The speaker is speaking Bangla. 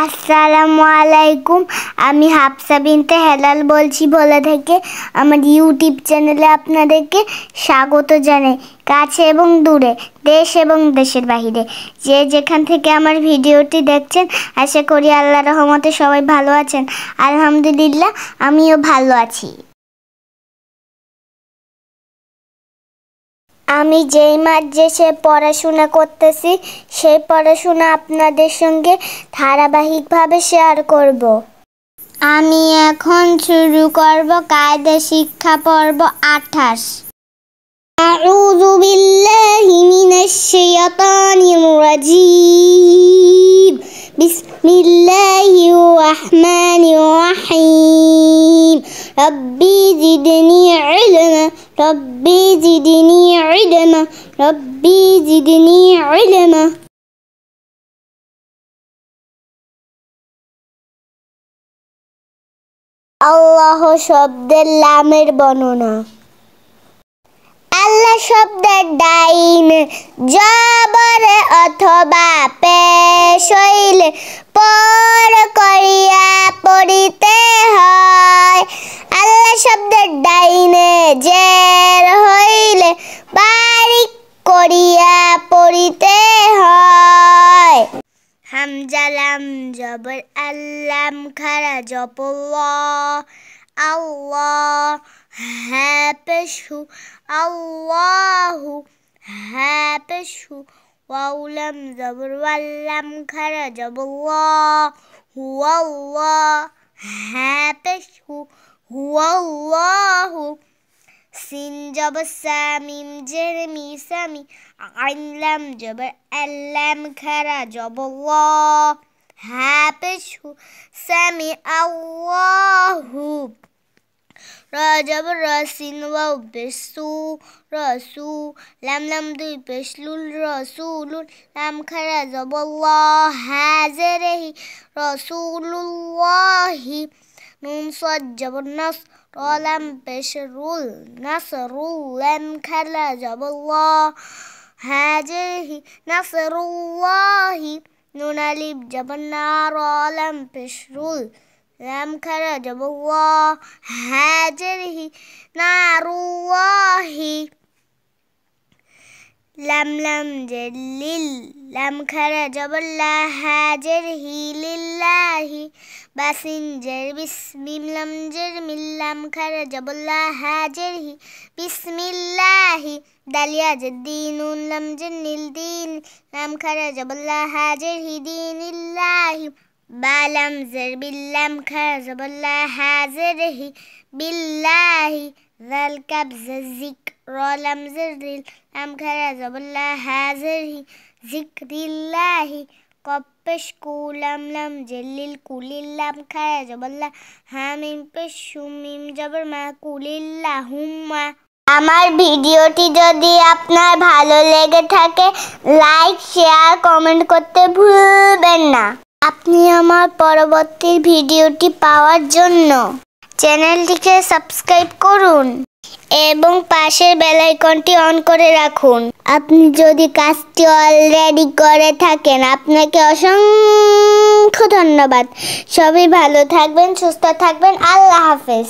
আসসালামু আলাইকুম। আমি হাফসা বিনতে হেলাল বলছি ভোলা থেকে। আমার ইউটিউব চ্যানেলে আপনাদেরকে স্বাগত জানাই। কাছে এবং দূরে, দেশ এবং দেশের বাইরে, যে যেখান থেকে আমার ভিডিওটি দেখছেন, আশা করি আল্লাহর রহমতে সবাই ভালো আছেন। আলহামদুলিল্লাহ, আমিও ভালো আছি। আমি যেই মাদ্রাসায় পড়াশোনা করতেছি, সেই পড়াশোনা আপনাদের সঙ্গে ধারাবাহিকভাবে শেয়ার করব। আমি এখন শুরু করব কায়দা শিক্ষা পর্ব 28। আউযু বিল্লাহি মিনাশ শাইতানির রাজীম। বিসমিল্লাহির রাহমানির রাহিম। রব্বি জিদনি ইলমা, রব্বি জিদনি ইলমা, রব্বি জিদনি ইলমা। আল্লাহ শব্দের লামের বর্ণনা। আল্লাহ শব্দের ডাইন জবরে অথবা পেশ হইলে পর করিয়া পড়িতে হয়। আল্লাহ শব্দের ডাইনে জের হইলে বারিক করিয়া পড়িতে হয়। হামজা লাম জবর আল্লাম খারা জবল্লাহ, আল্লাহ হ্যাঁ পেশু আল্লাহু, হ্যাঁ পেশু ওয়াউলাম জবর ওয়াল্লাম খারা জবল্লাহ, হুয়াল্লাহ হ্যাঁ পেশু হুয়াল্লাহু। সিন জবর সামিম জের মি সামি, আইন লাম জবর আল্লাম খারা জবল্লাহ, হ্যাঁ পেশু সামি আল্লাহু। রা জবর রাসিন ওয়াও পেশু রাসু, লাম লাম দুই পেশলুল রাসুলুল, লাম খারা জবল্লাহ হ্যাঁ জেরেহি রাসূলুল্লাহি। নুন সাদ জবর নাস, রা লাম পেশরুল নাসরুল, লাম খারা জবল্লাহ হ্যাঁ জেরেহি নাসরুল্লাহি। নুন আলিফ জবর না, রা লাম পেশরুল, লাম খারা জবল্লাহ হ্যাঁ জেরেহি নারুল্লাহি। লাম লাম জেলিল, লাম খারা জবল্লাহ হ্যাঁ জেরহি লিল্লাহি। বাসিন জের বিস, মিম লাম জের মিল, লাম খারা জবল্লাহ হ্যাঁ জেরহি বিসমিল্লাহি। দালিয়া জেদ্দিন, নুন লাম জের নীল দিন, লাম খারা জবল্লাহ হ্যাঁ জেরহি দিনিল্লাহি। বালাম জের বিল্লাম খারা জবল্লাহ হ্যাঁ জেরহি বিল্লাহি। যাল কাব জিক, রা লাম জের রিল, লাম খারা জবল্লাহ হ্যাঁ জেরহি জিকরিল্লাহি। কফ পেশ কু, লাম লাম জেলিল কুলিল, লাম খারা জবল্লাহ হ্যাঁ মিম পেশ মিম জবর মা কুলিল্লাহুম্মা। আমার ভিডিওটি যদি আপনার ভালো লেগে থাকে, লাইক শেয়ার কমেন্ট করতে ভুলবেন না। আপনি আমার পরবর্তী ভিডিওটি পাওয়ার জন্য চ্যানেলটিকে সাবস্ক্রাইব করুন এবং পাশের বেল আইকনটি অন করে রাখুন। আপনি যদি কাজটি অলরেডি করে থাকেন, আপনাকে অসংখ্য ধন্যবাদ। সবাই ভালো থাকবেন, সুস্থ থাকবেন। আল্লাহ হাফেজ।